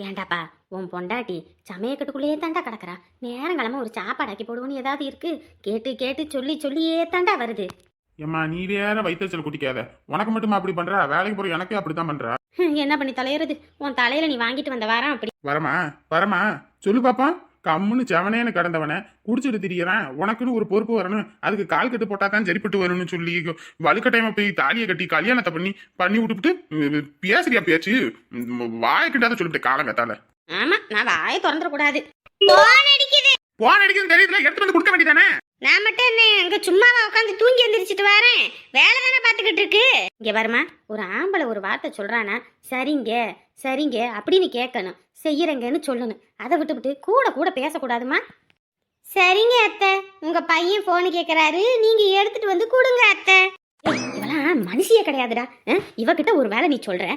ஏண்டாப்பா உன் பொண்டாட்டி சமயக்கட்டுக்குள்ளேயே தாண்டா கிடக்குறா. நேரங்கிழமை ஒரு சாப்பாடாக்கி போடுவோன்னு ஏதாவது இருக்கு? கேட்டு கேட்டு சொல்லி சொல்லியே தாண்டா வருது. ஏம்மா நீ வேற வயிற்றுச்சல் குட்டிக்காத. உனக்கு மட்டுமா அப்படி பண்றா? வேலைக்கு போற எனக்கு அப்படித்தான் பண்றா. என்ன பண்ணி தலையிறது? உன் தலையில நீ வாங்கிட்டு வந்த வாரம் அப்படி. வரமா வரமா சொல்லு பாப்பா. கம்முன்னு செவனேன்னு கடந்தவன குடிச்சிட்டு திரியறேன். உனக்குன்னு ஒரு பொறுப்பு வரணும். அதுக்கு கால் கட்டு போட்டா தான் சரிப்பட்டு வரணும்னு சொல்லி வலுக்கட்டாயமா போய் தாலியை கட்டி கல்யாணத்தை பண்ணி விட்டுவிட்டு பேசுறியா பேச்சு? வாயை கிட்டாத சொல்லிவிட்டு காலங்கத்தால. ஆமா, நான் வாயை திறந்துட கூடாது. போன் அடிக்கிறது தெரியுதுல, எடுத்து வந்து கொடுக்க வேண்டியதானே? நான் மட்டும் என்ன அங்க சும்மாவா உட்காந்து தூங்கி எந்திரிச்சிட்டு வரேன்? வேலை தானே பாத்துக்கிட்டு இருக்கு. இங்க வருமா, ஒரு ஆம்பளை ஒரு வார்த்தை சொல்றானா சரிங்க சரிங்க அப்படின்னு கேட்கணும், செய்யறங்கன்னு சொல்லணும். அதை விட்டு கூட கூட பேசக்கூடாதுமா. சரிங்க அத்தை, உங்க பையன் போன் கேட்கறாரு, நீங்க எடுத்துட்டு வந்து கொடுங்க அத்தை. இவெல்லாம் மனுஷியே கிடையாதுடா. இவகிட்ட ஒரு வேலை நீ சொல்ற,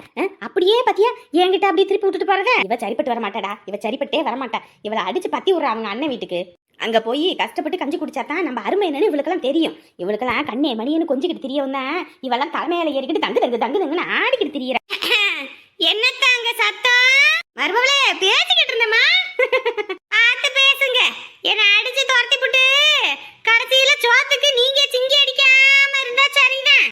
அப்படியே பாத்தியா என்கிட்ட அப்படியே திருப்பி விட்டுட்டு போறத. இவ சரிப்பட்டு வர மாட்டாடா, இவ சரிப்பட்டே வரமாட்டா. இவளை அடிச்சு பத்தி விடுற அவங்க அண்ணன் வீட்டுக்கு. அங்க போய் கஷ்டப்பட்டு கஞ்சி குடிச்சாதான் நம்ம அருமை என்னன்னு இவளுக்கெல்லாம் தெரியும். இவளுக்கெல்லாம் கண்ணே மணியன்னு கொஞ்சிக்கிட்டு தெரியவும் தான் இவெல்லாம் தலைமையில ஏறிக்கிட்டு தங்கு தங்கு தங்கு தங்குன்னு ஆடிக்கிட்டு திரியற. என்னத்தாங்க சத்தம்? மருமகளே பேசிக்கிட்டு இருந்தமா, பார்த்து பேசுங்க. என்ன அடிச்சு துரத்தி புட்டு கடைசியில சோத்துக்கு நீங்க சிங்கி அடிக்காம இருந்தா சரிதான்.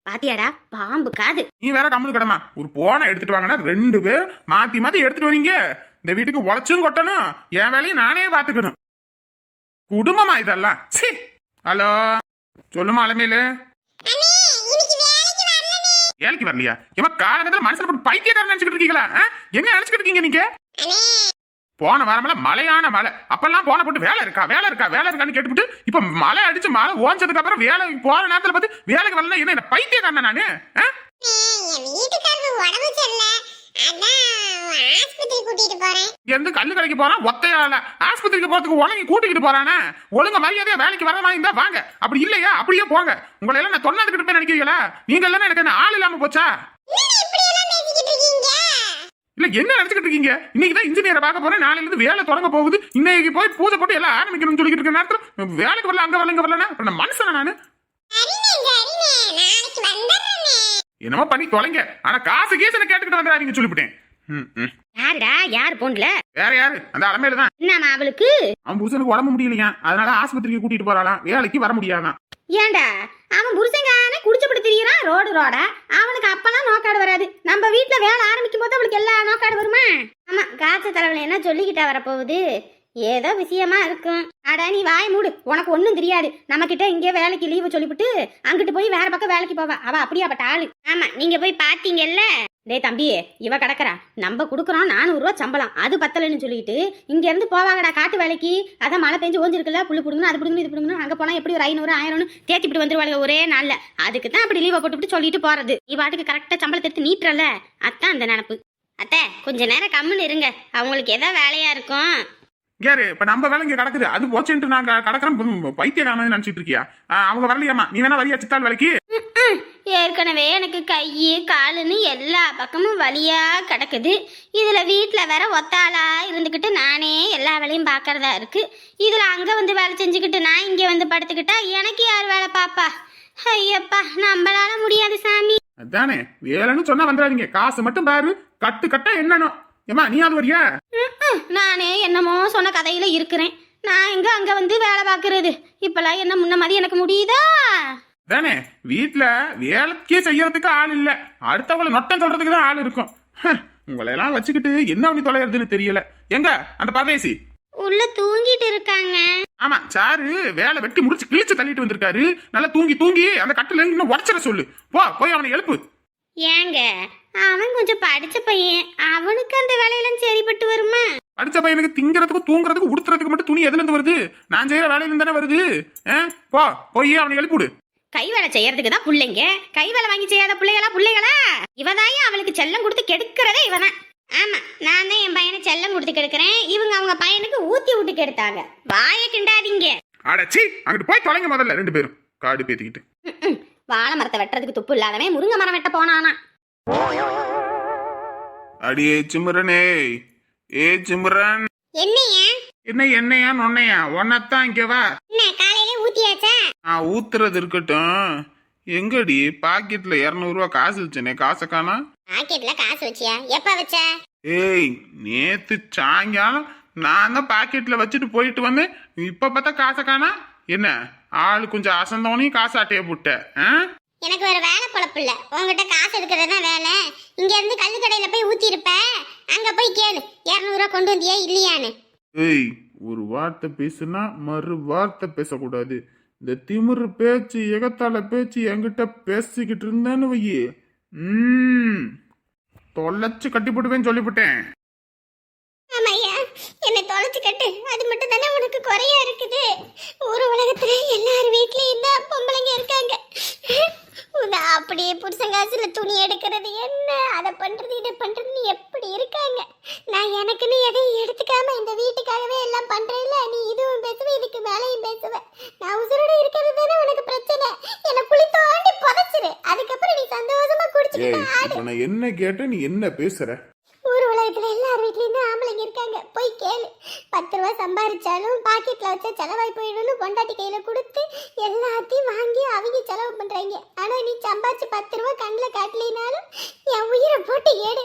பாத்தியாடா பாம்பு காது. நீ வேற கம்முனு கிடமா. ஒரு போனை எடுத்துட்டு வாங்கன்னா 2 பேர் மாத்தி மாத்தி எடுத்துட்டு வரீங்க. இந்த வீட்டுக்கு உழைச்சும் கொட்டணும், என் வேலையும் நானே பாத்துக்கணும். குடும்பமா இதெல்லாம்? ஹலோ சொல்லுமா அலமேலு. வேலைக்கு வரலையா? இவன் காலங்கத்துல மனுஷன் போட்டு பைத்தியக்காரன் நினைச்சுக்கிட்டு இருக்கீங்களா? என்ன நினைச்சுக்கிட்டு இருக்கீங்க நீங்க? போன வாரமெல்லாம் மழையான மழை, அப்பெல்லாம் போன போட்டு வேலை இருக்கா வேலை இருக்கா வேலை இருக்கான்னு கேட்டுவிட்டு இப்ப மழை அடிச்சு மழை ஓஞ்சதுக்கு அப்புறம் வேலைக்கு போற நேரத்துல பார்த்து வேலைக்கு வரல. என்ன பைத்தியக்காரன் நானு? எந்த கல்லு கடைக்கு போறான் ஒத்தையால, ஆஸ்பத்திரிக்கு போறதுக்கு உலகி கூட்டிக்கிட்டு போறானே. ஒழுங்க மரியாதையா வேலைக்கு வர மாதிரி இருந்தா வாங்க, அப்படி இல்லையா அப்படியே போங்க. உங்களை எல்லாம் நான் தொண்ணாந்துக்கிட்டு போய் நினைக்கிறீங்களா? நீங்க எல்லாம் எனக்கு என்ன ஆள் இல்லாம போச்சா? இல்ல என்ன நினைச்சுக்கிட்டு இருக்கீங்க? இன்னைக்குதான் இன்ஜினியரை பார்க்க போறேன், நாளைல இருந்து வேலை தொடங்க போகுது. இன்னைக்கு போய் பூஜை போட்டு எல்லாம் ஆரம்பிக்கணும்னு சொல்லிட்டு இருக்க நேரத்துல வேலைக்கு வரல, அங்க வரல இங்க வரலன்னா நான் மனுஷனா நானு? என்னமோ பண்ணி தொலைங்க, ஆனா காசு கேசு கேட்டுக்கிட்டு வந்துடாதீங்க சொல்லிவிட்டேன். யாருடா? யார் போன்ல? வேற யாரு? அந்த அலமேல தான். என்னமா அவளுக்கு? அவன் புருஷனுக்கு உடம்பு முடியலையா, அதனால ஆஸ்பத்திரிக்கு கூட்டிட்டு போறாளாம், வேலைக்கு வர முடியாதான். ஏண்டா அவன் புருஷங்கான குடிச்சுப்பட்டு திரியறான் ரோடு ரோடா. அவனுக்கு அப்பெல்லாம் நோக்காடு வராது. நம்ம வீட்டுல வேலை ஆரம்பிக்கும் போது அவளுக்கு எல்லா நோக்காடு வருமா? ஆமா, காய்ச்ச தலைவலி என்ன சொல்லிக்கிட்டா வரப்போகுது? ஏதோ விஷயமா இருக்கும். அடா நீ வாய் மூடு, உனக்கு ஒன்றும் தெரியாது. நம்ம கிட்ட இங்கே வேலைக்கு லீவு சொல்லிவிட்டு அங்கிட்டு போய் வேற பக்கம் வேலைக்கு போவா. அவ அப்படியாப்பட்ட ஆளு. ஆமா, நீங்க போய் பாத்தீங்கல்ல. டே தம்பி, இவ கிடக்குறா, நம்ம கொடுக்குறோம் 400 ரூபா சம்பளம், அது பத்தலன்னு சொல்லிட்டு இங்க இருந்து போவாங்கடா காட்டு வேலைக்கு. அதான் மழை பெஞ்சு ஓஞ்சிருக்குல்ல, புல்லு பிடுங்கணும் அது பிடுங்கணும் இது பிடுங்கணும். அங்க போனா எப்படி ஒரு 500 1000 தேத்திட்டு வந்துருவாங்க ஒரே நாள்ல. அதுக்கு தான் அப்படி லீவை போட்டுவிட்டு சொல்லிட்டு போறது. நீ பாட்டுக்கு கரெக்டா சம்பளத்தை எடுத்து நீட்டுறல, அதான் அந்த நினப்பு. அத்தை கொஞ்ச நேரம் கம்முன்னு இருங்க, அவங்களுக்கு ஏதோ வேலையா இருக்கும். யாரு இப்ப நம்ம வேலை இங்க கிடக்குது, அது போச்சுட்டு நாங்க கிடக்குறோம் பைத்தியக்காரன் நினைச்சிட்டு இருக்கியா? அவங்க வரலையாமா? நீ வேணா வரியா சித்தாள் வேலைக்கு? ஏற்கனவே எனக்கு கை காலுன்னு எல்லா பக்கமும் வலியா கிடக்குது. இதுல வீட்டுல வேற ஒத்தாளா இருந்துக்கிட்டு நானே எல்லா வேலையும் பாக்குறதா இருக்கு. இதுல அங்க வந்து வேலை செஞ்சுக்கிட்டு நான் இங்க வந்து படுத்துக்கிட்டா எனக்கு யார் வேலை பாப்பா? ஐயப்பா, நம்மளால முடியாது சாமி. அதானே வேலைன்னு சொன்னா வந்துடாதீங்க, காசு மட்டும் பாரு, கட்டு கட்ட என்னன்னு. ஏமா நீ அது வரியா? நானே என்னமோ சொன்ன கதையில இருக்கிறேன். நான் எங்க அங்க வந்து வேலை பாக்குறது? இப்பெல்லாம் என்ன முன்ன மாதிரி எனக்கு முடியுதா? தானே வீட்டுல வேலைக்கே செய்யறதுக்கு ஆள் இல்ல, அடுத்தவங்களை நொட்டம் சொல்றதுக்கு தான் ஆள் இருக்கும். உங்களை எல்லாம் வச்சுக்கிட்டு என்ன பண்ணி தொலைறதுன்னு தெரியல. எங்க அந்த பரதேசி? உள்ள தூங்கிட்டு இருக்காங்க. ஆமா, சாரு வேலை வெட்டி முடிச்சு கிழிச்சு தள்ளிட்டு வந்திருக்காரு. நல்லா தூங்கி தூங்கி அந்த கட்டுல இன்னும் உடச்சிட சொல்லு. போய் அவனை எழுப்பு. ஏங்க அவன் கொஞ்சம் படிச்ச பையன், அவனுக்கு அந்த வேலையெல்லாம் சரிப்பட்டு வருமா? படிச்ச பையனுக்கு திங்கிறதுக்கு தூங்குறதுக்கு உடுத்துறதுக்கு மட்டும் துணி எதுல இருந்து வருது? நான் செய்யற வேலையில இருந்து தானே வருது. போய் அவனை எழுப்பிடு. கை வேலை செய்யறதுக்கு தான் பிள்ளைங்க, கை வேலை வாங்கி செய்யாத பிள்ளைகளா? இவதாயே அவளுக்கு செல்லம் கொடுத்து கெடுக்கிறதே இவதான். ஆமா, நான் தான் என் பையனை செல்லம் கொடுத்து கெடுக்கிறேன். இவங்க அவங்க பையனுக்கு ஊத்தி விட்டு கெடுத்தாங்க. வாயை கிண்டாதீங்க. அடச்சி, அங்கிட்டு போய் தொலைங்க முதல்ல 2 பேரும் காடு பேத்திக்கிட்டு. வாழை மரத்தை வெட்டுறதுக்கு துப்பு இல்லாதவன் முருங்கை மரம் வெட்ட போனானா? அடியே சிம்ரனே, ஏ சிம்ரன். என்னையா நொன்னையா? ஒன்னத்தான் இங்க வா. காலையில ஊத்தியாச்சா? ஊத்துறது இருக்கட்டும், எங்கடி பாக்கெட்ல 200 ரூபா காசு வச்சனே, காசை காணா? பாக்கெட்ல காசு வச்சியா? எப்ப வச்ச? ஏய் நேத்து சாயங்காலம் நான் தான் பாக்கெட்ல வச்சுட்டு போயிட்டு வந்தேன். இப்ப பார்த்தா காசை காணா. என்ன ஆளு கொஞ்சம் அசந்தவனையும் காசு அட்டைய போட்ட. எனக்கு வேற வேலை பொழப்பு இல்ல. உங்ககிட்ட காசு எடுக்கிறதா வேலை. இங்க இருந்து கல்லு கடையில போய் ஊத்தி இருப்ப. அங்க போய் கேளு 200 ரூபா கொண்டு வந்தியா இல்லையான்னு. ஏய் ஒரு வார்த்தை பேசுனா மறு வார்த்தை பேசக்கூடாது. இந்த திமிரு பேச்சு எகத்தால பேச்சு என்கிட்ட பேசிக்கிட்டு இருந்தேன்னு வையே, தொலைச்சு கட்டி போட்டுவேன்னு சொல்லிவிட்டேன். ஆமாய்யா, என்னை தொலைச்சு கட்டு. அது மட்டும் தானே உனக்கு குறையா இருக்குது. ஒரு உலகத்துல எல்லார் வீட்லயும் தான் பொம்பளைங்க இருக்காங்க. அப்படியே புருஷன் காசுல துணி எடுக்கிறது என்ன, அதை பண்றது இதை பண்றதுன்னு எப்படி இருக்காங்க. நான் எனக்குன்னு எதையும் எடுத்துக்காம இந்த வீட்டுக்காகவே எல்லாம் பண்றேன்ல. நீ இதுவும் பேசுவ, இதுக்கு மேலையும் பேசுவ. நான் உசுரோட இருக்கிறது தானே உனக்கு பிரச்சனை. என்னை புளி தோண்டி புதைச்சிரு. அதுக்கப்புறம் நீ சந்தோஷமா குடிச்சிட்டு நான் என்ன கேட்ட நீ என்ன பேசுற? ஊர் உலகத்துல எல்லார் வீட்லயும் ஆம்பளைங்க இருக்காங்க. போய் கேளு. 10 ரூபா சம்பாரிச்சாலும் பாக்கெட்ல வச்ச செலவாய் போயிடும்னு பொண்டாட்டி கையில கொடுத்து எல்லாத்தையும் வாங்கி அவங்க செலவு பண்றாங்க. ஆனா நீ சம்பாரிச்சு 10 ரூபா கண்ணுல காட்டலினாலும் என் உயிரை போட்டு ஏடு.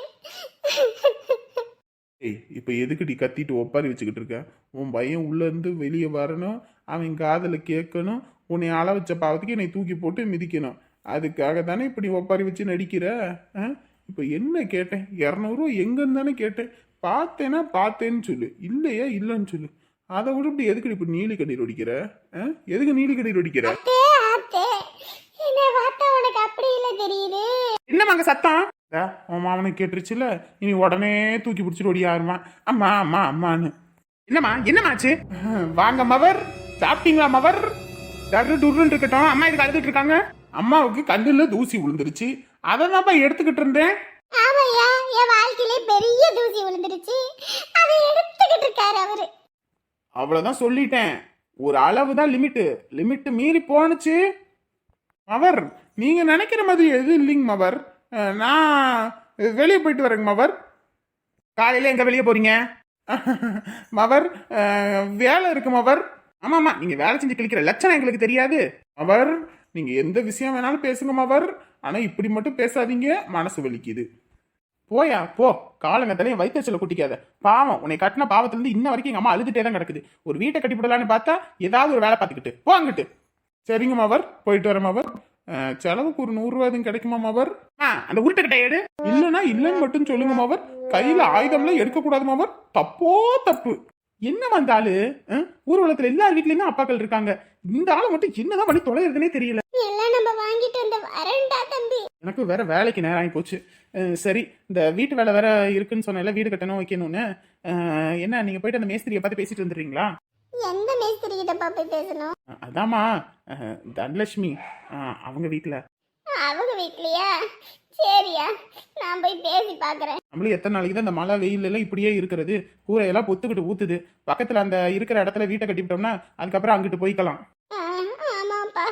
இப்ப எதுக்குடி கத்திட்டு ஒப்பாரி வச்சுக்கிட்டு இருக்க? உன் பையன் உள்ள இருந்து வெளியே வரணும், அவன் காதல கேட்கணும், உன்னை அள வச்ச பாவத்துக்கு என்னை தூக்கி போட்டு மிதிக்கணும். அதுக்காக தானே இப்படி ஒப்பாரி வச்சு நடிக்கிற? இப்போ என்ன கேட்டேன்? 200 ரூபா எங்கன்னு தானே கேட்டேன். பார்த்தேன்னா பார்த்தேன்னு சொல்லு, இல்லையா இல்லைன்னு சொல்லு. அதை விட இப்படி எதுக்கு இப்படி நீலி கண்ணீர் ஒடிக்கிற? எதுக்கு நீலி கண்ணீர் ஒடிக்கிற? என்னமாங்க சத்தம்? உன் மாமனுக்கு கேட்டுருச்சுல, இனி உடனே தூக்கி பிடிச்சிட்டு ஓடியாருவான் அம்மா அம்மா அம்மான்னு. என்னம்மா என்னமாச்சு? வாங்க மவர், சாப்பிட்டீங்களா மவர்? டர்ன்னு இருக்கட்டும். அம்மா இதுக்கு அழுதுட்டு இருக்காங்க. அம்மாவுக்கு கண்ணுல தூசி விழுந்துருச்சு, அதை தான்ப்பா எடுத்துக்கிட்டு இருந்தேன். ஆமாய்யா, என் வாழ்க்கையிலே பெரிய தூசி விழுந்துருச்சு, அதை எடுத்துக்கிட்டு இருக்காரு அவரு. அவ்வளவுதான் சொல்லிட்டேன். ஒரு அளவு தான் லிமிட் மீறி போனுச்சு. மவர் நீங்க நினைக்கிற மாதிரி எது இல்லைங்க மவர். நான் வெளியே போயிட்டு வரேங்க மவர். காலையில எங்க வெளியே போறீங்க மவர்? வேலை இருக்கு மவர். ஆமாமா, நீங்க வேலை செஞ்சு கிழிக்கிற லட்சணம் எங்களுக்கு தெரியாது மவர். நீங்க எந்த விஷயம் வேணாலும் பேசுங்க மவர், ஆனா இப்படி மட்டும் பேசாதீங்க, மனசு வலிக்குது. போயா போ, காலங்கத்திலையும் வயிற்றுச்சல குட்டிக்காத. பாவம், உன்னை கட்டின பாவத்துல இருந்து இன்ன வரைக்கும் எங்க அம்மா அழுதுட்டே தான் கிடக்குது. ஒரு வீட்டை கட்டி போடலான்னு பார்த்தா ஏதாவது ஒரு வேலை பார்த்துக்கிட்டு போங்கிட்டு. சரிங்க மவர், போயிட்டு வரேன் மவர். செலவுக்கு ஒரு 100 ரூபா எதுவும் கிடைக்குமா மவர்? அந்த உருட்டுக்கிட்ட எடு. இல்லைன்னா இல்லைன்னு மட்டும் சொல்லுங்க மவர். கையில ஆயுதம்லாம் எடுக்கக்கூடாது மவர், தப்போ தப்பு. என்ன வந்தாலு ஊர் உலகத்துல எல்லார் வீட்லயும் அப்பாக்கள் இருக்காங்க. இந்த ஆளை மட்டும் என்னதான் பண்ணி தொலைறதுனே தெரியல. எல்லாம் நம்ம வாங்கிட்டு வந்த வரண்டா தம்பி. எனக்கு வேற வேலைக்கு நேரம் ஆகி போச்சு. சரி, இந்த வீட்டு வேலை வேற இருக்குன்னு சொன்னேன்ல, வீடு கட்டணும் வைக்கணும்னு. என்ன நீங்க போயிட்டு அந்த மேஸ்திரியை பார்த்து பேசிட்டு வந்துடுறீங்களா? எந்த மேஸ்திரி கிட்ட போய் பேசணும்? அதாமா தனலட்சுமி அவங்க வீட்டுல. அவங்க வீட்லயா? சரியா, நான் போய் பேசி பாக்குறேன். நம்மளும் எத்தனை நாளைக்கு தான் இந்த மழை வெயில் எல்லாம் இப்படியே இருக்கிறது? கூரையெல்லாம் பொத்துக்கிட்டு ஊத்துது. பக்கத்துல அந்த இருக்கிற இடத்துல வீட்டை கட்டிவிட்டோம்னா அதுக்கப்புறம் அங்கிட்டு போய்க்கலாம். ஆமாப்பா,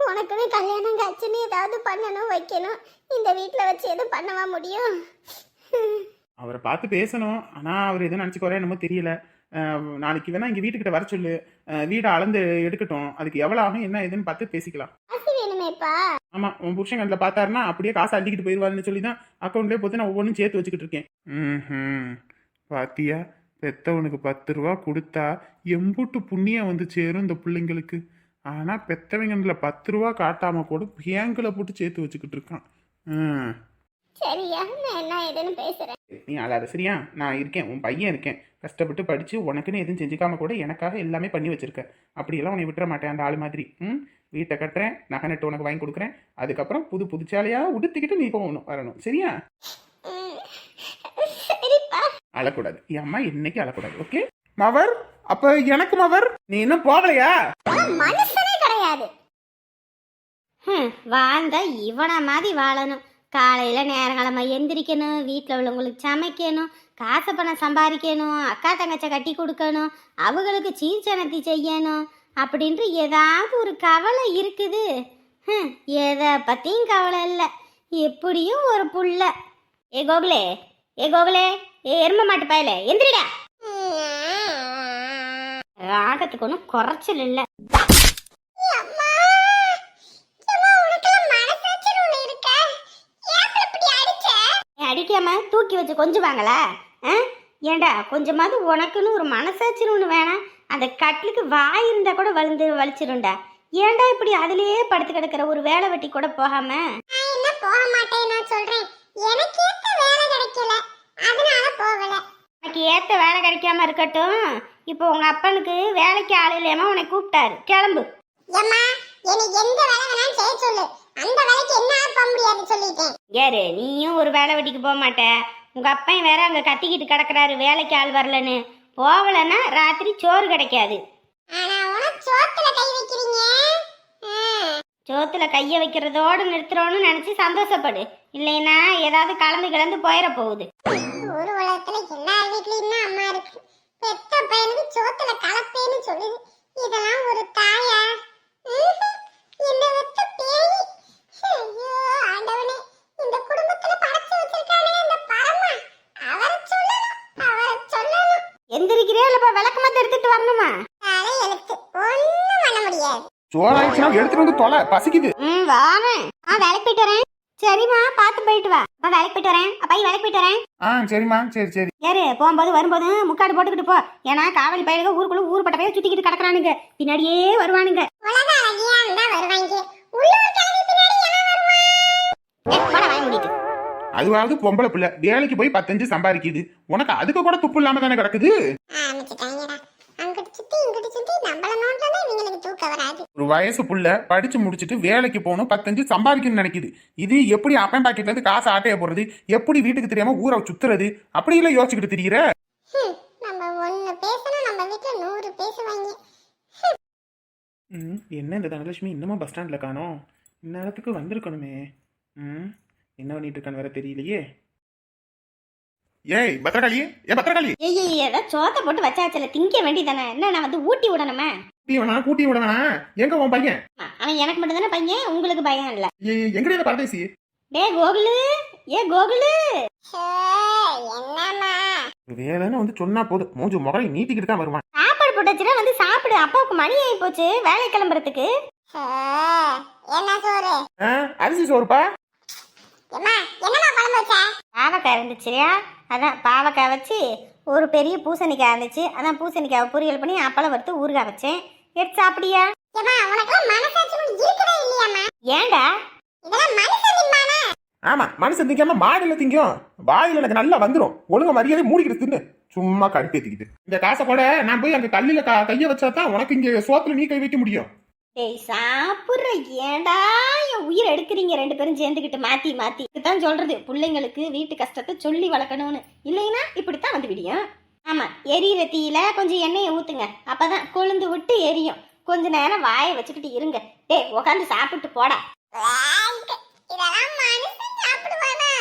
உனக்குன்னு கல்யாணம் காட்சின்னு ஏதாவது பண்ணணும் வைக்கணும். இந்த வீட்டுல வச்சு எதுவும் பண்ணவா முடியும்? அவரை பார்த்து பேசணும், ஆனா அவர் எதுவும் நினைச்சுக்கோரே என்னமோ தெரியல. நாளைக்கு வேணா இங்க வீட்டுக்கிட்ட வர சொல்லு, வீடை அளந்து எடுக்கட்டும். அதுக்கு எவ்வளவு ஆகும் என்ன ஏதுன்னு பார்த்து பேசிக்கலாம். ஆமா, உன் புருஷன் கண்ணில் பார்த்தாருன்னா அப்படியே காசு அள்ளிக்கிட்டு போயிடுவாருன்னு சொல்லி தான் அக்கௌண்ட்லேயே போட்டு நான் ஒவ்வொன்றும் சேர்த்து வச்சுக்கிட்டு இருக்கேன். பாத்தியா, பெத்தவனுக்கு 10 ரூபா கொடுத்தா எம்புட்டு புண்ணியம் வந்து சேரும் இந்த பிள்ளைங்களுக்கு. ஆனா பெத்தவங்கல 10 ரூபா காட்டாம கூட பேங்க்ல போட்டு சேர்த்து வச்சுக்கிட்டு இருக்கான். சரியா, நான் என்ன ஏதுன்னு பேசுறேன். நீ அழாத சரியா? நான் இருக்கேன், உன் பையன் இருக்கேன். கஷ்டப்பட்டு படிச்சு உனக்குன்னு எதுவும் செஞ்சுக்காம கூட எனக்காக எல்லாமே பண்ணி வச்சிருக்க. அப்படியெல்லாம் உன்னை விட்டுற மாட்டேன் அந்த ஆள் மாதிரி. வீட்டை கட்டுறேன், நகை நட்டு உனக்கு வாங்கி கொடுக்குறேன். அதுக்கப்புறம் புது சேலையா உடுத்திக்கிட்டு நீ போகணும் வரணும் சரியா? அழக்கூடாது, என் அம்மா என்னைக்கு அழக்கூடாது. ஓகே மவர்? அப்ப எனக்கு மவர், நீ இன்னும் போகலையா? மனுஷனே கிடையாது. வாழ்ந்தா இவனை மாதிரி வாழணும். காலையில நேரங்களமா எந்திரிக்கணும், வீட்டில் உள்ளவங்களுக்கு சமைக்கணும், காசு பணம் சம்பாதிக்கணும், அக்கா தங்கச்சை கட்டி கொடுக்கணும், அவங்களுக்கு சீர்சனத்தி செய்யணும் அப்படின்ட்டு ஏதாவது ஒரு கவலை இருக்குது. எதை பற்றியும் கவலை இல்லை. எப்படியும் ஒரு புள்ள. ஏ கோகுலே, எரும மாட்டு பாயல எந்திரிடா. ராகத்துக்கு ஒன்றும் குறைச்சல் இல்லை. அடிக்க தெரியாம தூக்கி வச்சு கொஞ்சுவாங்களா? ஏண்டா கொஞ்சமாவது உனக்குன்னு ஒரு மனசாட்சின்னு ஒன்று வேணாம். அந்த கட்டிலுக்கு வாய் இருந்தா கூட வலிச்சிரும்டா. ஏன்டா இப்படி அதுலயே படுத்து கிடக்குற? ஒரு வேலை வெட்டி கூட போகாம? நான் என்ன போக மாட்டேன், நான் சொல்றேன் எனக்கு ஏத்த வேலை கிடைக்கல, அதனால போகல. உனக்கு ஏத்த வேலை கிடைக்காம இருக்கட்டும், இப்போ உங்க அப்பனுக்கு வேலைக்கு ஆள் இல்லையாம உன்னை கூப்பிட்டாரு, கிளம்பு. ஏம்மா, எனக்கு எந்த வேலை வேணாலும் செய்ய சொல்லு, அந்த வேலைக்கு என்ன போக முடியாது சொல்லிட்டேன். யாரு நீயும் ஒரு வேலை வெட்டிக்கு போக மாட்ட? உங்க அப்பன் வேற அங்க கத்திக்கிட்டு கிடக்குறாரு வேலைக்கு ஆள் வரலன்னு. போகலன்னா ராத்திரி சோறு கிடைக்காது. ஆனா உனக்கு சோத்துல கை வைக்கிறீங்க. சோத்துல கைய வைக்கிறதோடு நிறுத்துறோன்னு நினைச்சு சந்தோஷப்படு. இல்லைன்னா ஏதாவது கலந்து போயிட போகுது. ஒரு உலகத்துல எல்லார் வீட்லயும் தான் அம்மா இருக்கு. பெத்த பையனுக்கு சோத்துல கலப்பேன்னு சொல்லுது. இதெல்லாம் ஒரு தாயா? என்ன வெத்த பேய். ஐயோ ஆண்டவனே, இந்த குடும்பத்துல படைச்சு வச்சிருக்கானே அந்த பரமா, அவரை சொல்லணும். எந்திரிக்கிறே இல்லப்பா, விளக்கு மாத்த எடுத்துட்டு வரணுமா? தலை எழுத்து ஒண்ணும் பண்ண முடியாது. சோறாயிடுச்சுன்னா எடுத்துட்டு வந்து தொலை, பசிக்குது. வாரேன். வேலைக்கு போயிட்டு வரேன். சரிம்மா, பார்த்து போயிட்டு வா. வேலைக்கு போயிட்டு வரேன். அப்பாயி வேலைக்கு போயிட்டு வரேன். சரிம்மா, சரி சரி. யாரு போகும்போது வரும்போது முக்காடு போட்டுக்கிட்டு போ. ஏன்னா காவலி பயிலுங்க ஊருக்குள்ள ஊர்பட்ட பயிர் சுத்திக்கிட்டு கிடக்குறானுங்க, பின்னாடியே வருவானுங்க. உலக அழகியா இருந்தா வருவாங்க, உள்ளூர் கிளம்பி பின்னாடி எவன் வருவான்? வாங்கி முடிட்டு. அதுவாவது பொம்பளை பிள்ளை வேலைக்கு போய் 10 சம்பாதிக்குது, உனக்கு அதுக்கு கூட துப்பு இல்லாம தானே கிடக்குது. ஆரம்பிச்சுட்டாங்கடா, அங்கிட்டு சுத்தி இங்கிட்டு சுத்தி நம்மள நோண்டா இவங்களுக்கு தூக்கம் வராது. ஒரு வயசு புள்ள படிச்சு முடிச்சுட்டு வேலைக்கு போகணும், 10 சம்பாதிக்கணும்னு நினைக்குது. இது எப்படி அப்பன் பாக்கெட்ல இருந்து காசு ஆட்டைய போடுறது, எப்படி வீட்டுக்கு தெரியாம ஊரை சுத்துறது, அப்படி எல்லாம் யோசிச்சுக்கிட்டு திரியிற. நம்ம ஒண்ணு பேசணும், நம்ம வீட்டுல 100 பேசுவாங்க. என்ன இந்த தனலட்சுமி இன்னமும் பஸ் ஸ்டாண்ட்ல காணோம்? இந்நேரத்துக்கு வந்திருக்கணுமே. என்ன பண்ணிட்டு இருக்கான்னு வேற தெரியலையே. ஏய் பத்திரகாளி, பத்திரகாளி. ஏதோ சோத்தை போட்டு வச்சாச்சுல, திங்க வேண்டியதானே? என்ன நான் வந்து ஊட்டி விடணுமா? கூட்டி விட வேணாம். எங்க உன் பையன்? அவன் எனக்கு மட்டும் தானே பையன், உங்களுக்கு பையன் இல்ல. எங்கடைய பரதேசி? கோகுலு, கோகுலு. என்னம்மா வேலைன்னு வந்து சொன்னா போதும், மூஞ்சு முகரை நீட்டிக்கிட்டு தான் வருவான். சாப்பாடு போட்டுச்சுன்னா வந்து சாப்பிடு. அப்பாவுக்கு மணி ஆகி போச்சு வேலை கிளம்புறதுக்கு. என்ன சோறு? அரிசி சோறுப்பா. என்னம்மா குழம்பு வச்ச? பாவக்காய் இருந்துச்சுயா, அதான் பாவக்காய் வச்சு ஒரு பெரிய பூசணிக்காய் இருந்துச்சு, அதான் பூசணிக்காவை பொரியல் பண்ணி அப்பளம் வறுத்து ஊறுகாய் வச்சேன். எடுத்து சாப்பிடியா? ஏம்மா உனக்கு மனசாட்சி இருக்கவே இல்லையாம்மா? ஏண்டா இதெல்லாம் மனுஷன் திம்பானே? ஆமா, மனுஷன் திங்காம மாடுல திங்கும். வாயில எனக்கு நல்லா வந்துடும். ஒழுங்க மரியாதை மூடிக்கிட்டு தின்னு. சும்மா கடுப்பேத்திக்கிட்டு இந்த காசை கூட நான் போய் அங்க கல்லில கைய வச்சாதான் உனக்கு இங்க சோத்துல நீ கை வைக்க முடியும். ஏய் சாப்பிட்ற, ஏண்டா என் உயிரை எடுக்கிறீங்க ரெண்டு பேரும் சேர்ந்துக்கிட்டு மாத்தி மாத்தி? இதுதான் சொல்றது, பிள்ளைங்களுக்கு வீட்டு கஷ்டத்தை சொல்லி வளர்க்கணும்னு. இல்லைன்னா இப்படித்தான் வந்து விடியும். ஆமா, எரியிற தீயில கொஞ்சம் எண்ணெயை ஊத்துங்க, அப்பதான் கொழுந்து விட்டு எரியும். கொஞ்ச நேரம் வாயை வச்சுக்கிட்டு இருங்க. உட்காந்து சாப்பிட்டு போடா. இதெல்லாம் மனுஷன் சாப்பிடுவானா?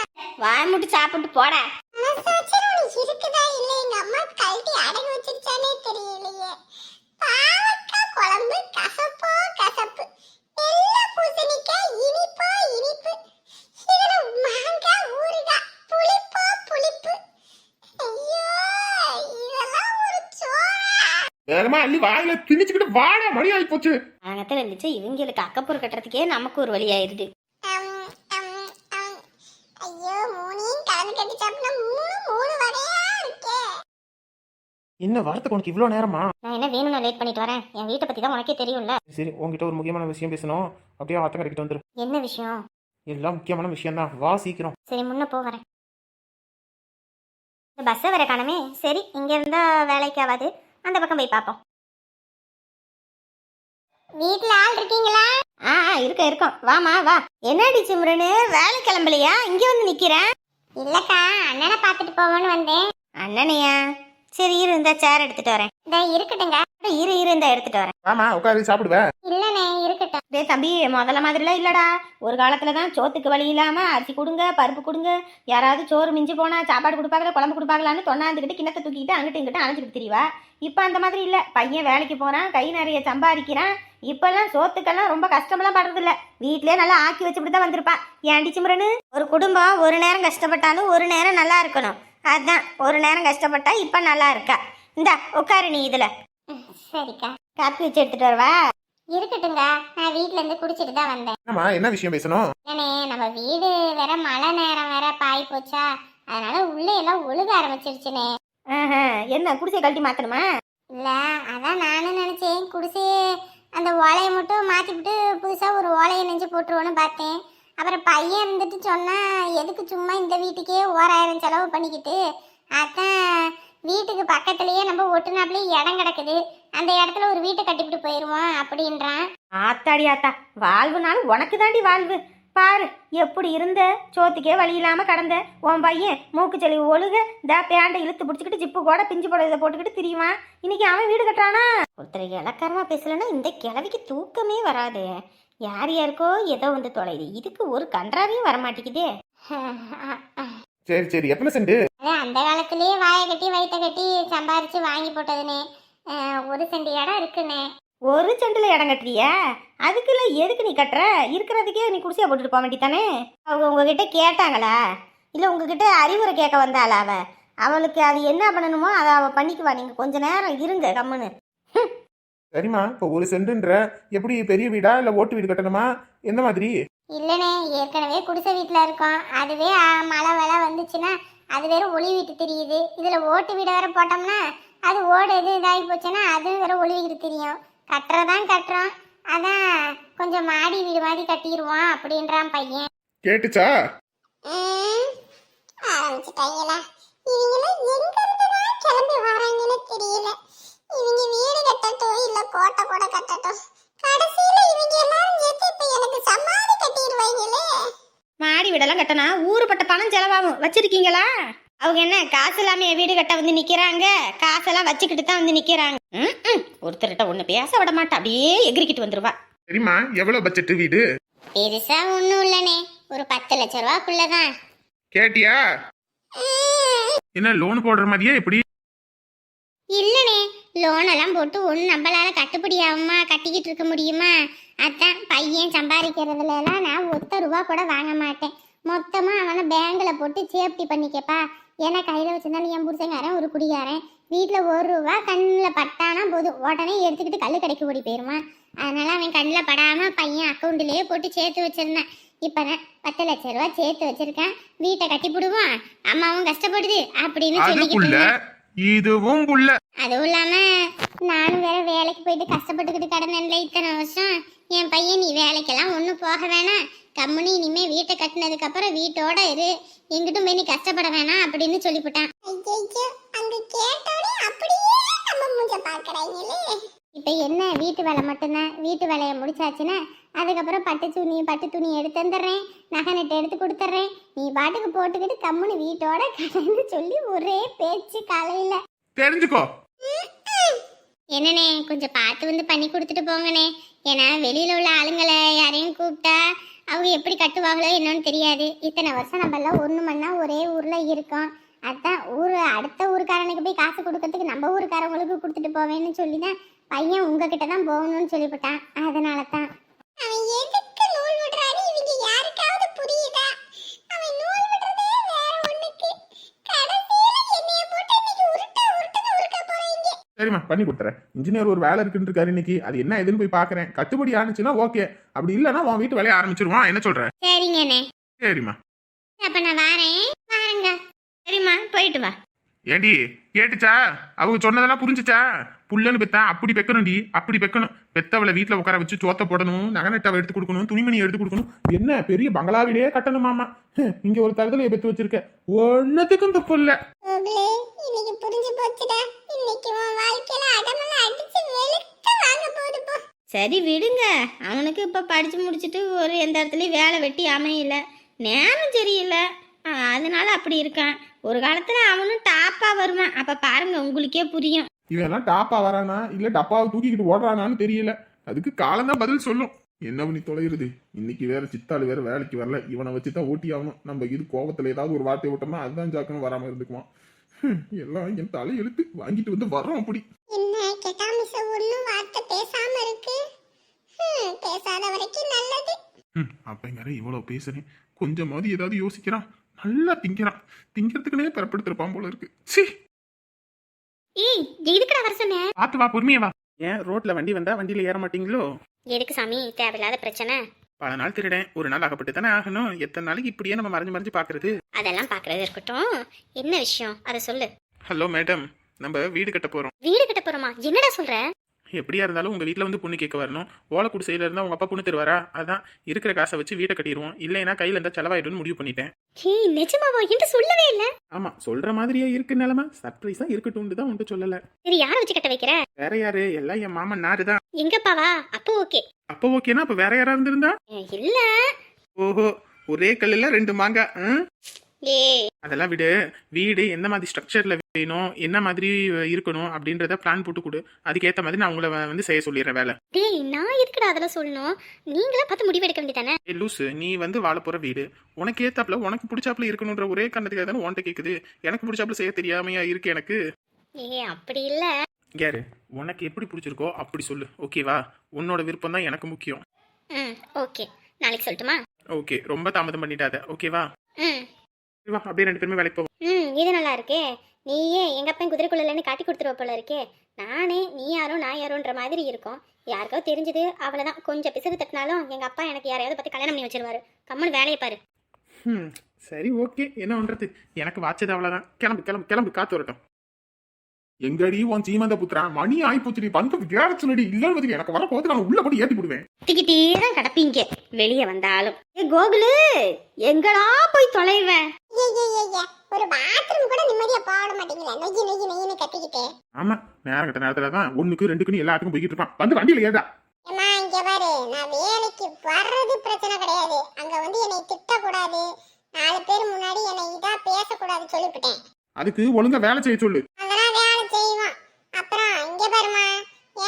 வாய் முட்டு சாப்பிட்டு போடா. மனசாட்சி உனக்கு இருக்குதா இல்ல? எங்க அம்மா கழட்டி அடகு வச்சிருச்சானே தெரியலையே. பாவக்காய் குழம்பு கசப்போ கசப்பு, வெள்ளை பூசணிக்காய் இனிப்போ இனிப்பு, இதுல மாங்காய் ஊறுகாய் புளிப்போ புளிப்பு. ஐயோ, இதெல்லாம் ஒரு சோறா? வேகமா அள்ளி வாயில திணிச்சுக்கிட்டு வாடா, மணி ஆகி போச்சு. அங்கத்துல இருந்துச்சு, இவங்களுக்கு அக்கப்புறம் கட்டுறதுக்கே நமக்கு ஒரு வழி ஆயிருது. ஐயோ, மூணையும் கலந்து கட்டி சாப்பிட்டா மூணு வகையா இருக்கே. என்ன வாரத்துக்கு உனக்கு இவ்வளவு நேரமா? நான் என்ன வேணும்னு லேட் பண்ணிட்டு வரேன், என் வீட்டை பத்தி தான் உனக்கே தெரியும்ல. சரி, உங்ககிட்ட ஒரு முக்கியமான விஷயம் பேசணும். அப்படியே ஆத்தம் கடைக்கிட்டு வந்துரு. என்ன விஷயம்? எல்லாம் முக்கியமான விஷயம் தான், வா சீக்கிரம். சரி, முன்ன போ வரேன். இந்த பஸ்ஸை வர காணமே. சரி, இங்க இருந்தா வேலைக்கு ஆகாது, அந்த பக்கம் போய் பார்ப்போம். வீட்டுல ஆள் இருக்கீங்களா? இருக்கோம். வாமா வா. என்னடி சிம்ரனு, வேலை கிளம்பலையா? இங்க வந்து நிக்கிறேன். இல்லக்கா, அண்ணனை பாத்துட்டு போவோன்னு வந்தேன். அண்ணனையா? சரி இரு, இந்த சேர் எடுத்துட்டு வரேன். இந்த இருக்கட்டுங்க. இரு இந்த எடுத்துட்டு வரேன். ஆமா, உட்காரு சாப்பிடுவ. இல்லனே, இருக்கட்டும். டேய் தம்பி, முதல்ல மாதிரிலாம் இல்லடா. ஒரு காலத்துல தான் சோத்துக்கு வழி இல்லாம அரிசி கொடுங்க பருப்பு கொடுங்க, யாராவது சோறு மிஞ்சி போனா சாப்பாடு கொடுப்பாங்களா குழம்பு கொடுப்பாங்களான்னு தொண்ணாந்துக்கிட்டு கிண்ணத்தை தூக்கிட்டு அங்கிட்டு இங்கிட்ட அழைச்சிக்கிட்டு தெரியவா. இப்ப அந்த மாதிரி இல்ல. பையன் வேலைக்கு போறான், கை நிறைய சம்பாதிக்கிறான். இப்பெல்லாம் சோத்துக்கெல்லாம் ரொம்ப கஷ்டமெல்லாம் படுறது இல்ல, வீட்லயே நல்லா ஆக்கி வச்சுட்டு தான் வந்திருப்பா. ஏன்டி சிம்ரனு, ஒரு குடும்பம் ஒரு நேரம் கஷ்டப்பட்டாலும் ஒரு நேரம் நல்லா இருக்கணும். அதான் ஒரு நேரம் கஷ்டப்பட்டா இப்ப நல்லா இருக்கா. இந்தா உட்காரு நீ இதுல. சரிக்கா. காப்பி வச்சு எடுத்துட்டு வரவா? இருக்கட்டுங்க, நான் வீட்ல இருந்து குடிச்சிட்டு தான் வந்தேன். என்ன விஷயம் பேசணும்? ஏனே, நம்ம வீடு வேற மழை நேரம் வேற பாய் போச்சா, அதனால உள்ளே எல்லாம் ஒழுக ஆரம்பிச்சிருச்சுனே. என்ன குடிசை கழட்டி மாத்தணுமா? இல்ல, அதான் நானும் நினைச்சேன் குடிசையே அந்த ஓலையை மட்டும் மாத்திவிட்டு புதுசா ஒரு ஓலையை நெஞ்சு போட்டுருவோன்னு பார்த்தேன். அப்புறம் பையன் இருந்துட்டு சொன்னா எதுக்கு சும்மா இந்த வீட்டுக்கே 1000 செலவு பண்ணிக்கிட்டு, அதான் வீட்டுக்கு பக்கத்துலயே நம்ம ஒட்டுனாப்லயே இடம் கிடக்குது, அந்த இடத்துல ஒரு வீட்டை கட்டிவிட்டு போயிடுவோம் அப்படின்றான். ஆத்தாடி ஆத்தா, வாழ்வுனாலும் உனக்கு தாண்டி வாழ்வு. பாரு எப்படி இருந்த, சோத்துக்கே வழி இல்லாம கடந்த உன் பையன் மூக்கு செலவு ஒழுக பேண்டை இழுத்து பிடிச்சிக்கிட்டு ஜிப்பு கூட பிஞ்சு போட இதை போட்டுக்கிட்டு திரியுவான். இன்னைக்கு அவன் வீடு கட்டுறானா? ஒருத்தர் இலக்காரமா பேசலன்னா இந்த கிழவிக்கு தூக்கமே வராது. யார் யாருக்கோ ஏதோ வந்து தொலைது, இதுக்கு ஒரு கன்றாவையும் வரமாட்டேங்குதே. சரி சரி, எத்தனை சென்ட்? அதான் அந்த காலத்திலேயே வாயை கட்டி வயிற்ற கட்டி சம்பாரிச்சு வாங்கி போட்டதுனே. 1 சென்ட் இடம் இருக்குண்ணே. ஒரு செண்டுல இடம் கட்டுறியா? அதுக்குள்ள எதுக்கு நீ கட்டுற? இருக்கிறதுக்கே நீ குடிசையா போட்டுட்டு போக வேண்டியதானே? அவங்க உங்ககிட்ட கேட்டாங்களா? இல்ல உங்ககிட்ட அறிவுரை கேட்க வந்தாளா? அவளுக்கு அது என்ன பண்ணணுமோ அதை அவ பண்ணிக்குவா. நீங்க கொஞ்ச நேரம் இருங்க கம்முன்னு. சரிம்மா, இப்போ 1 சென்ட்ன்ற எப்படி, பெரிய வீடா இல்ல ஓட்டு வீடு கட்டணுமா, எந்த மாதிரி? இல்லைண்ணே, ஏற்கனவே குடிசை வீட்டில் இருக்கோம். அதுவே மழை வெலை வந்துச்சுன்னா அது வேற ஒளி வீட்டு தெரியுது. இதில் ஓட்டு வீடு வேற போட்டோம்னா அது ஓடு எது இதாகி போச்சுன்னா அது வேற ஒளி வீடு தெரியும். கட்டுறதான் கட்டுறோம், அதான் கொஞ்சம் மாடி வீடு மாதிரி கட்டிடுவோம் அப்படின்றான் பையன். கேட்டுச்சா? ஆரம்பிச்சுட்டாங்களா? இவங்கெல்லாம் எங்க இருந்துதான் கிளம்பி வராங்கன்னு தெரியல. இவங்க வீடு கட்டட்டும் இல்ல கோட்டை கூட கட்டட்டும், கடைசியில இவங்க எல்லாரும் சேர்த்து இப்ப எனக்கு சமாதி கட்டிடுவாங்களே. மாடி வீடெல்லாம் கட்டனா ஊருப்பட்ட பணம் செலவாகும். வச்சிருக்கீங்களா? அவங்க என்ன காசு இல்லாம வீடு கட்ட வந்து நிக்கிறாங்க? காசெல்லாம் வச்சுக்கிட்டு தான் வந்து நிக்கிறாங்க. ஒருத்தர்கிட்ட ஒண்ணு பேச விட மாட்டா, அப்படியே எகிரிக்கிட்டு வந்துருவா. சரிம்மா, எவ்வளவு பட்ஜெட் வீடு? பெருசா ஒண்ணும் இல்லனே, ஒரு 10 லட்சம் ரூபாய்க்குள்ளதான். கேட்டியா? என்ன லோன் போடுற மாதிரியா எப்படி? இல்லனே, லோன் எல்லாம் போட்டு ஒன்றும் நம்மளால கட்டுப்படி ஆகுமா, கட்டிக்கிட்டு இருக்க முடியுமா? அதான் பையன் சம்பாதிக்கிறதுல எல்லாம் நான் 1 ரூபா கூட வாங்க மாட்டேன். மொத்தமா அவனை பேங்க்ல போட்டு சேஃப்டி பண்ணிக்கப்பா. ஏன்னா கையில வச்சிருந்தாலும் என் புருஷங்காரன் ஒரு குடிகாரன், வீட்டில் 1 ரூபா கண்ணில் பட்டானா போதும் உடனே எடுத்துக்கிட்டு கல் கடைக்கு ஓடி போயிடுவான். அதனால அவன் கண்ணில் படாம பையன் அக்கௌண்ட்லயே போட்டு சேர்த்து வச்சிருந்தேன். இப்பதான் 10 லட்சம் ரூபா சேர்த்து வச்சிருக்கேன், வீட்டை கட்டி போடுவான், அம்மாவும் கஷ்டப்படுது அப்படின்னு சொல்லிக்கிட்டு. இதுவும் புள்ள. அதுவும் இல்லாம நானும் வேற வேலைக்கு போயிட்டு கஷ்டப்பட்டுக்கிட்டு கடனேன்ல இத்தனை வருஷம். என் பையன் நீ வேலைக்கெல்லாம் ஒன்றும் போக வேணாம், கம்முனி இனிமே வீட்டை கட்டினதுக்கு அப்புறம் வீட்டோட இரு, எங்கிட்டும் போய் நீ கஷ்டப்பட வேணாம் அப்படின்னு சொல்லிவிட்டான். இப்ப என்ன, வீட்டு வேலை மட்டும்தான். வீட்டு வேலையை முடிச்சாச்சுன்னா அதுக்கப்புறம் பட்டு துணி எடுத்து வந்துடுறேன், நகை நட்டு எடுத்து கொடுத்துட்றேன், நீ பாட்டுக்கு போட்டுக்கிட்டு கம்முனு வீட்டோட கடந்து சொல்லி ஒரே பேச்சு காலையில. தெரிஞ்சுக்கோ. என்னண்ணே, கொஞ்சம் பார்த்து வந்து பண்ணி கொடுத்துட்டு போங்கண்ணே. ஏன்னா வெளியில உள்ள ஆளுங்களை யாரையும் கூப்பிட்டா அவங்க எப்படி கட்டுவாங்களோ என்னன்னு தெரியாது. இத்தனை வருஷம் நம்ம எல்லாம் ஒண்ணு மண்ணா ஒரே ஊர்ல இருக்கோம். அதான் அடுத்த ஊருக்காரனுக்கு போய் காசு கொடுக்கறதுக்கு நம்ம ஊருக்காரங்களுக்கு கொடுத்துட்டு போவேன்னு சொல்லிதான் பையன் உங்ககிட்ட தான் போகணும்னு சொல்லிவிட்டான். அதனால தான். அவன் எதுக்கு நூல் விடுறாரு இவங்க யாருக்காவது புரியுதா? அவன் நூல் விடுறதே வேற ஒண்ணுக்கு, கடைசியில என்னைய போட்டு இன்னைக்கு உருட்ட போறீங்க. சரிம்மா, பண்ணி கொடுத்துறேன். இன்ஜினியர் ஒரு வேலை இருக்குன்னு இருக்காரு இன்னைக்கு, அது என்ன எதுன்னு போய் பாக்குறேன். கட்டுப்படி ஆனிச்சுன்னா ஓகே, அப்படி இல்லைன்னா உன் வீட்டு வேலையை ஆரம்பிச்சிருவான். என்ன சொல்ற? சரிங்கண்ணே. சரிம்மா, அப்ப நான் வாரேங்க. சரிம்மா, போயிட்டு வா. ஏண்டி கேட்டுச்சா? அவங்க சொன்னதெல்லாம் புரிஞ்சுச்சா? புள்ளன்னு பெத்தா அப்படி பெக்கணும்டி, அப்படி பெக்கணும். பெத்தவளை வீட்டுல உட்கார வச்சு சோத்த போடணும், நகநட்டாவை எடுத்து கொடுக்கணும், துணிமணி எடுத்து கொடுக்கணும். என்ன பெரிய பங்களாவிலேயே கட்டணுமாமா? இங்க ஒரு தகுதியில பெத்து வச்சிருக்க, ஒன்னத்துக்கும் தப்பு இல்ல. இன்னைக்கு புரிஞ்சு போச்சுடா. இன்னைக்கு உன் வாழ்க்கையில அடமெல்லாம் அடிச்சு வெளுத்து வாங்க போகுது போ. சரி விடுங்க, அவனுக்கு இப்ப படிச்சு முடிச்சுட்டு ஒரு எந்த இடத்துலயும் வேலை வெட்டி அமையல, நேரம் சரியில்லை, அதனால அப்படி இருக்கான். ஒரு காலத்துல அவனும் டாப்பா வருவான், அப்ப பாருங்க உங்களுக்கே புரியும். இவெல்லாம் டாப்பா வரானா இல்ல டப்பாவை தூக்கிக்கிட்டு ஓடுறானான்னு தெரியல. அதுக்கு காலம் தான் பதில் சொல்லும். என்ன பண்ணி தொலைகிறது? இன்னைக்கு வேற சித்தாள் வேற வேலைக்கு வரல, இவனை வச்சுதான் ஓட்டி ஆகணும். நம்ம இது கோபத்துல ஏதாவது ஒரு வார்த்தை விட்டோம்னா அதுதான் ஜாக்கணும் வராம இருந்துக்குவான். எல்லாம் என் தலை எழுத்து வாங்கிட்டு வந்து வர்றோம். அப்படி என்ன கேட்டா மிஸ் ஒண்ணும் வார்த்தை பேசாம இருக்கு. பேசாத வரைக்கும் நல்லது. அப்பங்கார இவ்வளவு பேசுறேன், கொஞ்சமாவது ஏதாவது யோசிக்கிறான். நல்லா திங்கிறான், திங்கிறதுக்குனே பிறப்படுத்திருப்பான் போல இருக்கு. சி, ஏய் எதுக்குடா வர சொன்ன? பாத்து வா, பொறுமையா வா. ஏன் ரோட்ல வண்டி வந்தா வண்டியில ஏற மாட்டீங்களோ? எதுக்கு சாமி தேவையில்லாத பிரச்சனை? பல நாள் திருடேன் ஒரு நாள் அகப்பட்டு தானே ஆகணும். எத்தனை நாளைக்கு இப்படியே நம்ம மறைஞ்சு மறைஞ்சு பாக்குறது. அதெல்லாம் பாக்குறது இருக்கட்டும், என்ன விஷயம் அதை சொல்லு. ஹலோ மேடம், நம்ம வீடு கட்ட போறோம். வீடு கட்ட போறோமா? என்னடா சொல்ற? எப்படியா இருந்தாலும் உங்க வீட்ல வந்து பொண்ணு கேட்க வரணும். ஓலக்குடி சைடுல இருந்தா உங்க அப்பா பொண்ணு தருவாரா? அதான் இருக்கிற காசை வச்சு வீட்டை கட்டிடுவோம். இல்லைன்னா கையில இருந்தா செலவாயிடும்னு முடிவு பண்ணிட்டேன். ஹே, நிஜமாவா? என்று சொல்லவே இல்ல. ஆமா, சொல்ற மாதிரியே இருக்கு நிலைமை. சர்ப்ரைஸா இருக்கட்டும் தான் உன்ட்டு சொல்லல. சரி, யாரை வச்சு கட்ட வைக்கிற? வேற யாரு? எல்லாம் என் மாமன் நாரு தான். எங்கப்பாவா? அப்போ ஓகே. அப்ப ஓகேனா அப்ப வேற யாரா இருந்திருந்தா? இல்ல. ஓஹோ, ஒரே கல்லுல ரெண்டு மாங்காய். ஏ, அதெல்லாம் விடு. வீடு எந்த மாதிரி ஸ்ட்ரக்சர்ல வேணும், என்ன மாதிரி இருக்கணும் அப்படின்றத பிளான் போட்டு கொடு. அதுக்கேற்ற மாதிரி நான் உங்களை வந்து செய்ய சொல்லிடுறேன் வேலை. டேய், நான் எதுக்குடா அதெல்லாம் சொல்லணும்? நீங்களே பார்த்து முடிவு எடுக்க வேண்டியதானே? ஏ லூசு, நீ வந்து வாழ போற வீடு உனக்கு ஏத்தாப்புல உனக்கு பிடிச்சாப்புல இருக்கணுன்ற ஒரே காரணத்துக்காக தானே உன்கிட்ட கேக்குது. எனக்கு பிடிச்சாப்புல செய்ய தெரியாமையா இருக்கு எனக்கு. ஏ, அப்படி இல்ல. யாரு உனக்கு எப்படி பிடிச்சிருக்கோ அப்படி சொல்லு, ஓகேவா? உன்னோட விருப்பம் தான் எனக்கு முக்கியம். ஓகே, நாளைக்கு சொல்லட்டுமா? ஓகே, ரொம்ப தாமதம் பண்ணிட்டாத, ஓகேவா? ம் சரி, வா அப்படியே ரெண்டு பேருமே வேலைக்கு போவோம். இது நல்லா இருக்கே. நீயே எங்க அப்பன் குதிரைக்குள்ளன்னு காட்டி கொடுத்துருவ போல இருக்கே. நானே நீ யாரோ நான் யாரோன்ற மாதிரி இருக்கும். யாருக்கோ தெரிஞ்சது அவ்வளவுதான். கொஞ்சம் பிசுறு தட்டினாலும் எங்க அப்பா எனக்கு யாரையாவது பத்தி கல்யாணம் பண்ணி வச்சிருவாரு. கம்முன்னு வேலையை பாரு. சரி, ஓகே, என்ன பண்றது? எனக்கு வாச்சது அவ்வளவுதான். கிளம்பு கிளம்பு கிளம்பு, காத்து வரட்டும். எங்கடி உன் சீமந்த புத்திரா, மணி ஆயிப்போச்சு. வந்து வேற சொல்லடி. இல்லன்னு எனக்கு வர போது நான் உள்ள போட்டு ஏத்தி போடுவேன். திக்கிட்டே தான் கிடப்பீங்க வெளியே வந்தாலும். ஏ கோகுலு, எங்கடா போய் தொலைவேன்? ஒரு பாத்ரூம் கூட நிம்மதியா போட மாட்டீங்களா? நொய்யி நொய்யி நொய்யின்னு கத்திக்கிட்டு. ஆமா, நேரம் கட்ட நேரத்துலதான் ஒண்ணுக்கு ரெண்டுக்குன்னு எல்லாத்துக்கும் போய்கிட்டு இருப்பான். வந்து வண்டியில ஏடா. ஏமா, இங்க பாரு, நான் வேலைக்கு வர்றது பிரச்சனை கிடையாது. அங்க வந்து என்னை திட்டக்கூடாது, 4 பேர் முன்னாடி என்னை இதா பேசக்கூடாது சொல்லிவிட்டேன். அதுக்கு ஒழுங்கா வேலை செய்ய சொல்லு. அதெல்லாம் வேலை செய்வான். அப்புறம் இங்க பாருமா,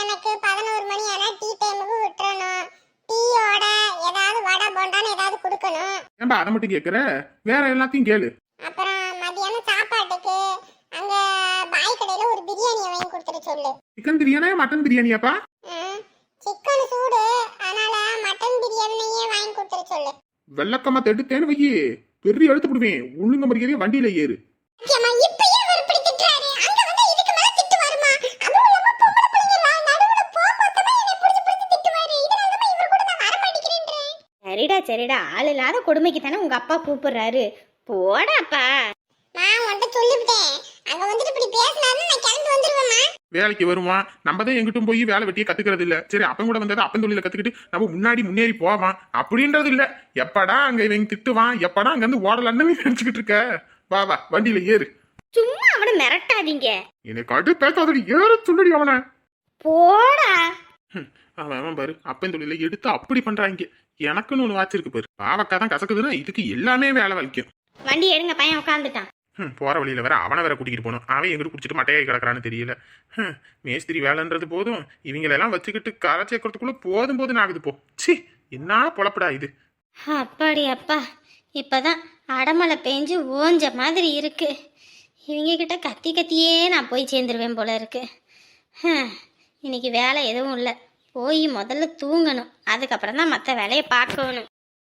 எனக்கு 11 மணி ஆனா டீ டைமுக்கு விட்டுறணும். டீயோட ஏதாவது வடை போண்டான்னு ஏதாவது கொடுக்கணும். ஏன்பா அதை மட்டும் கேக்குற? வேற எல்லாத்தையும் கேளு. அப்புறம் மதியானம் சாப்பாட்டுக்கு அங்க பாய் கடையில ஒரு பிரியாணியை வாங்கி கொடுத்துட்டு சொல்லு. சிக்கன் பிரியாணியா மட்டன் பிரியாணியாப்பா? சிக்கன் சூடு, அதனால மட்டன் பிரியாணியே வாங்கி கொடுத்துட்டு சொல்லு. வெள்ளக்கம்மா தடுத்தேன்னு வையி, பெரிய எழுத்து போடுவேன். ஒழுங்க மரியாதையா வண்டியில ஏறு. ஏம்மா, இப்பயே ஒரு பிடி திட்டுறாரு. அங்க வந்து இதுக்கு மேல திட்டு வருமா? அதுவும் இல்லாம பொம்பளை பிள்ளைங்க நடுவுல போகும்போது தான் என்னை பிடிச்சு பிடிச்சு திட்டுவாரு. இதனால தான் இவர் கூட நான் வர மாட்டேங்கிறேன்றேன். சரிடா, ஆள் இல்லாத கொடுமைக்கு தானே உங்க அப்பா கூப்பிடுறாரு. போடாப்பா. நான் உன்கிட்ட சொல்லிவிட்டேன், அங்க வந்துட்டு இப்படி பேசினாருன்னு நான் கிளம்பி வந்துருவேம்மா. வேலைக்கு வருவான், நம்ம தான் எங்கிட்டும் போய் வேலை வெட்டியே கத்துக்கிறது இல்ல. சரி, அப்பன் கூட வந்தது அப்பன் தொழில கத்துக்கிட்டு நம்ம முன்னாடி முன்னேறி போவான் அப்படின்றது இல்ல. எப்படா அங்க இவங்க திட்டுவான், எப்படா அங்க இருந்து ஓடலான்னு நினைச்சுக்கிட்டு இருக்க? வா வா, வண்டியில ஏறு. சும்மா அவனை மிரட்டாதீங்க. என்னை கட்டு பேசாதடி, ஏற சொல்லுடி அவனை. போடா. அவன் பாரு, அப்பன் தொழில எடுத்து அப்படி பண்றாங்க. எனக்குன்னு ஒண்ணு வாச்சிருக்கு பாரு. பாவக்கா தான் கசக்குதுன்னா இதுக்கு எல்லாமே வேலை வலிக்கும். வண்டி எடுங்க, பையன் உட்காந்துட்டான். போற வழியில வேற அவனை வேற கூட்டிகிட்டு போகணும். அவன் எங்கிட்டு குடிச்சிட்டு மட்டையை கிடக்குறான்னு தெரியல. மேஸ்திரி வேலைன்றது போதும், இவங்களெல்லாம் வச்சுக்கிட்டு கரை சேர்க்கறதுக்குள்ள போதும் ஆகுது போ. சி, என்ன பொழப்படா இது. அப்பாடி அப்பா, இப்பதான் அடமழை பெஞ்சு ஓஞ்ச மாதிரி இருக்கு. இவங்க கிட்ட கத்தி கத்தியே நான் போய் சேர்ந்துருவேன் போல இருக்கு. இன்னைக்கு வேலை எதுவும் இல்லை. போய் முதல்ல தூங்கணும், அதுக்கப்புறம் தான் மற்ற வேலையை பார்க்கணும்.